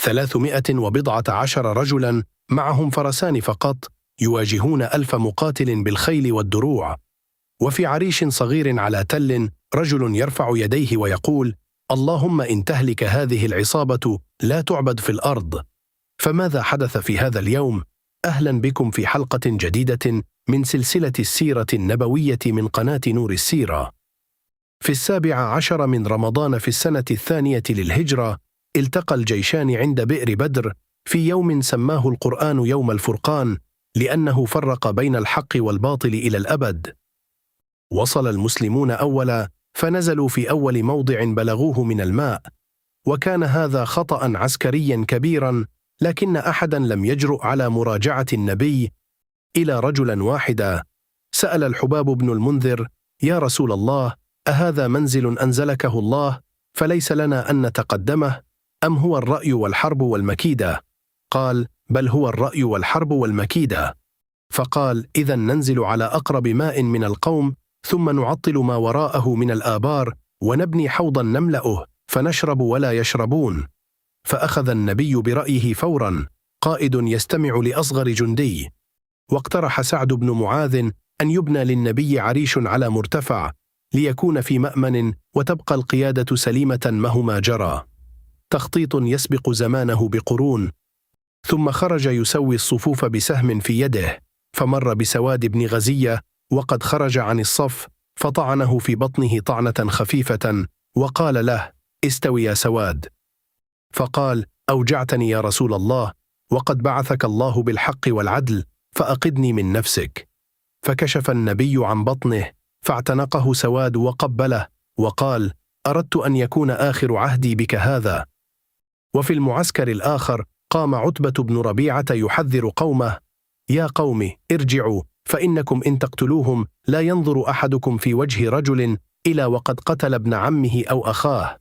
310 رجلا معهم فرسان فقط يواجهون 1000 مقاتل بالخيل والدروع. وفي عريش صغير على تل رجل يرفع يديه ويقول: اللهم إن تهلك هذه العصابة لا تعبد في الأرض. فماذا حدث في هذا اليوم؟ أهلا بكم في حلقة جديدة من سلسلة السيرة النبوية من قناة نور السيرة. في 17 من رمضان في السنة 2 للهجرة التقى الجيشان عند بئر بدر في يوم سماه القرآن يوم الفرقان، لأنه فرق بين الحق والباطل إلى الأبد. وصل المسلمون أولا فنزلوا في أول موضع بلغوه من الماء، وكان هذا خطأ عسكريا كبيرا، لكن أحدا لم يجرؤ على مراجعة النبي إلى رجلا واحدا. سأل الحباب بن المنذر: يا رسول الله، أهذا منزل أنزلكه الله فليس لنا أن نتقدمه، أم هو الرأي والحرب والمكيدة؟ قال: بل هو الرأي والحرب والمكيدة. فقال: إذن ننزل على أقرب ماء من القوم، ثم نعطل ما وراءه من الآبار، ونبني حوضا نملأه فنشرب ولا يشربون. فأخذ النبي برأيه فورا، قائد يستمع لأصغر جندي. واقترح سعد بن معاذ أن يبنى للنبي عريش على مرتفع ليكون في مأمن، وتبقى القيادة سليمة مهما جرى. تخطيط يسبق زمانه بقرون. ثم خرج يسوي الصفوف بسهم في يده، فمر بسواد بن غزية وقد خرج عن الصف، فطعنه في بطنه طعنة خفيفة، وقال له: استوي يا سواد. فقال: أوجعتني يا رسول الله، وقد بعثك الله بالحق والعدل، فأقدني من نفسك. فكشف النبي عن بطنه، فاعتنقه سواد وقبله، وقال: أردت أن يكون آخر عهدي بك هذا. وفي المعسكر الآخر قام عتبة بن ربيعة يحذر قومه: يا قوم ارجعوا، فإنكم إن تقتلوهم لا ينظر أحدكم في وجه رجل إلا وقد قتل ابن عمه أو أخاه.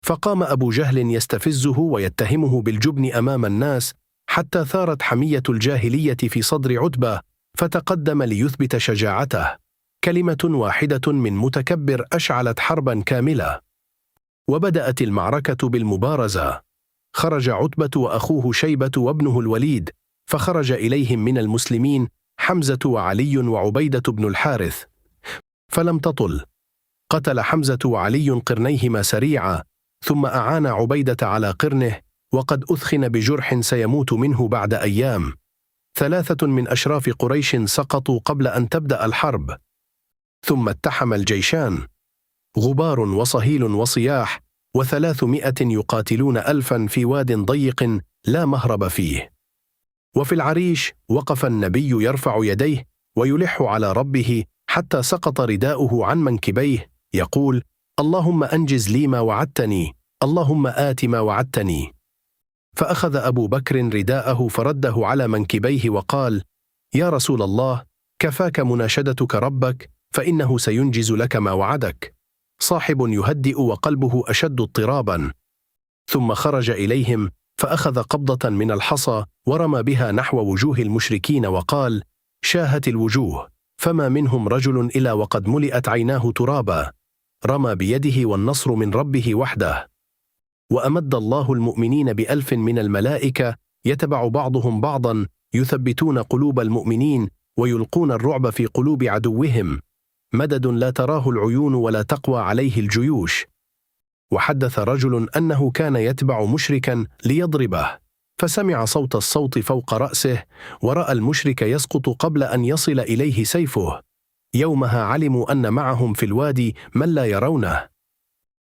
فقام أبو جهل يستفزه ويتهمه بالجبن أمام الناس، حتى ثارت حمية الجاهلية في صدر عتبة، فتقدم ليثبت شجاعته. كلمة واحدة من متكبر أشعلت حربا كاملة. وبدأت المعركة بالمبارزة. خرج عتبة وأخوه شيبة وابنه الوليد، فخرج إليهم من المسلمين حمزة وعلي وعبيدة بن الحارث، فلم تطل. قتل حمزة وعلي قرنيهما سريعا، ثم أعان عبيدة على قرنه، وقد أثخن بجرح سيموت منه بعد أيام. 3 من أشراف قريش سقطوا قبل أن تبدأ الحرب. ثم اتحم الجيشان، غبار وصهيل وصياح، 300 يقاتلون 1000 في واد ضيق لا مهرب فيه. وفي العريش وقف النبي يرفع يديه ويلح على ربه حتى سقط رداؤه عن منكبيه، يقول: اللهم أنجز لي ما وعدتني، اللهم آت ما وعدتني. فأخذ أبو بكر رداءه فرده على منكبيه وقال: يا رسول الله، كفاك مناشدتك ربك، فإنه سينجز لك ما وعدك. صاحب يهدئ وقلبه أشد اضطرابا. ثم خرج إليهم فأخذ قبضة من الحصى ورمى بها نحو وجوه المشركين وقال: شاهت الوجوه، فما منهم رجل إلا وقد ملئت عيناه ترابا. رمى بيده والنصر من ربه وحده. وأمد الله المؤمنين ب1000 من الملائكة يتبع بعضهم بعضا، يثبتون قلوب المؤمنين ويلقون الرعب في قلوب عدوهم. مدد لا تراه العيون ولا تقوى عليه الجيوش. وحدث رجل أنه كان يتبع مشركا ليضربه، فسمع صوت الصوت فوق رأسه، ورأى المشرك يسقط قبل أن يصل إليه سيفه. يومها علموا أن معهم في الوادي من لا يرونه.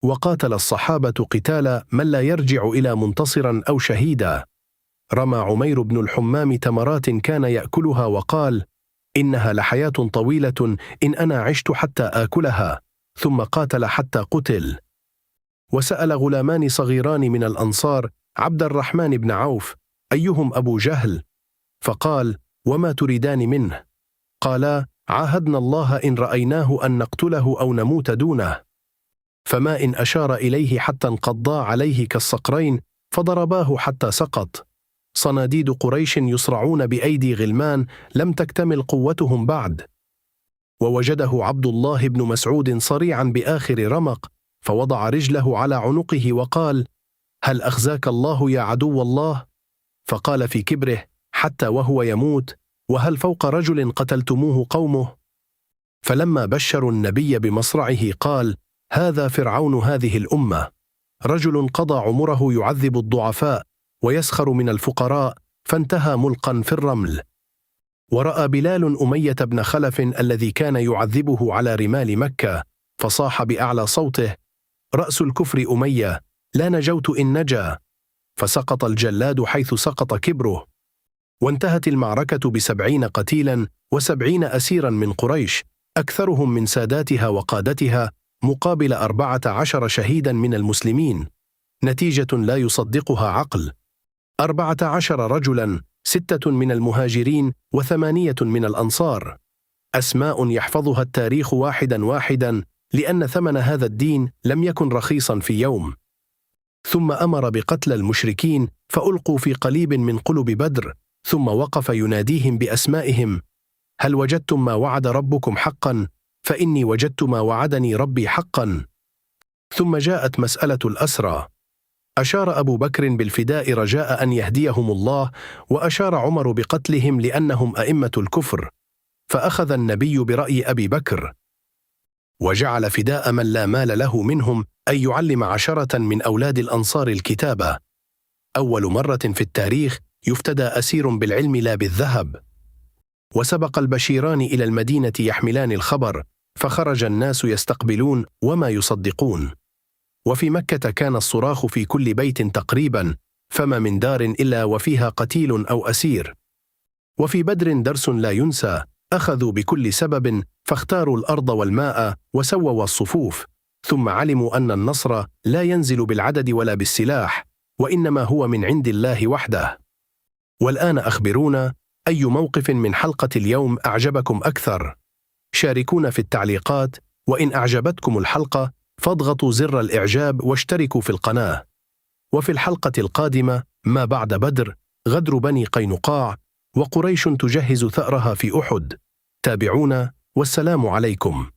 وقاتل الصحابة قتال من لا يرجع إلى منتصرا أو شهيدا. رمى عمير بن الحمام تمرات كان يأكلها وقال: إنها لحياة طويلة إن أنا عشت حتى آكلها. ثم قاتل حتى قتل. وسأل غلامان صغيران من الأنصار عبد الرحمن بن عوف: أيهم أبو جهل؟ فقال: وما تريدان منه؟ قالا: عاهدنا الله إن رأيناه أن نقتله أو نموت دونه. فما إن أشار إليه حتى انقضا عليه كالصقرين، فضرباه حتى سقط. صناديد قريش يصرعون بأيدي غلمان لم تكتمل قوتهم بعد. ووجده عبد الله بن مسعود صريعا بآخر رمق، فوضع رجله على عنقه وقال: هل أخزاك الله يا عدو الله؟ فقال في كبره حتى وهو يموت: وهل فوق رجل قتلتموه قومه؟ فلما بشروا النبي بمصرعه قال: هذا فرعون هذه الأمة، رجل قضى عمره يعذب الضعفاء ويسخر من الفقراء، فانتهى ملقا في الرمل. ورأى بلال أمية بن خلف الذي كان يعذبه على رمال مكة، فصاح بأعلى صوته: رأس الكفر أمية، لا نجوت إن نجا. فسقط الجلاد حيث سقط كبره. وانتهت المعركة ب70 قتيلا و70 أسيرا من قريش، أكثرهم من ساداتها وقادتها، مقابل 14 شهيدا من المسلمين، نتيجة لا يصدقها عقل. 14 رجلا، 6 من المهاجرين و8 من الأنصار، أسماء يحفظها التاريخ واحدا واحدا، لأن ثمن هذا الدين لم يكن رخيصا في يوم. ثم أمر بقتل المشركين، فألقوا في قليب من قلب بدر، ثم وقف يناديهم بأسمائهم: هل وجدتم ما وعد ربكم حقا؟ فإني وجدت ما وعدني ربي حقا. ثم جاءت مسألة الأسرى، أشار أبو بكر بالفداء رجاء أن يهديهم الله، وأشار عمر بقتلهم لأنهم أئمة الكفر، فأخذ النبي برأي أبي بكر، وجعل فداء من لا مال له منهم أن يعلم 10 من أولاد الأنصار الكتابة. أول مرة في التاريخ يفتدى أسير بالعلم لا بالذهب. وسبق البشيران إلى المدينة يحملان الخبر، فخرج الناس يستقبلون وما يصدقون. وفي مكة كان الصراخ في كل بيت تقريبا، فما من دار إلا وفيها قتيل أو أسير. وفي بدر درس لا ينسى، أخذوا بكل سبب، فاختاروا الأرض والماء وسووا الصفوف، ثم علموا أن النصر لا ينزل بالعدد ولا بالسلاح، وإنما هو من عند الله وحده. والآن أخبرونا أي موقف من حلقة اليوم أعجبكم أكثر؟ شاركونا في التعليقات، وإن أعجبتكم الحلقة فاضغطوا زر الإعجاب واشتركوا في القناة. وفي الحلقة القادمة ما بعد بدر، غدر بني قينقاع، وقريش تجهز ثأرها في أحد. تابعونا، والسلام عليكم.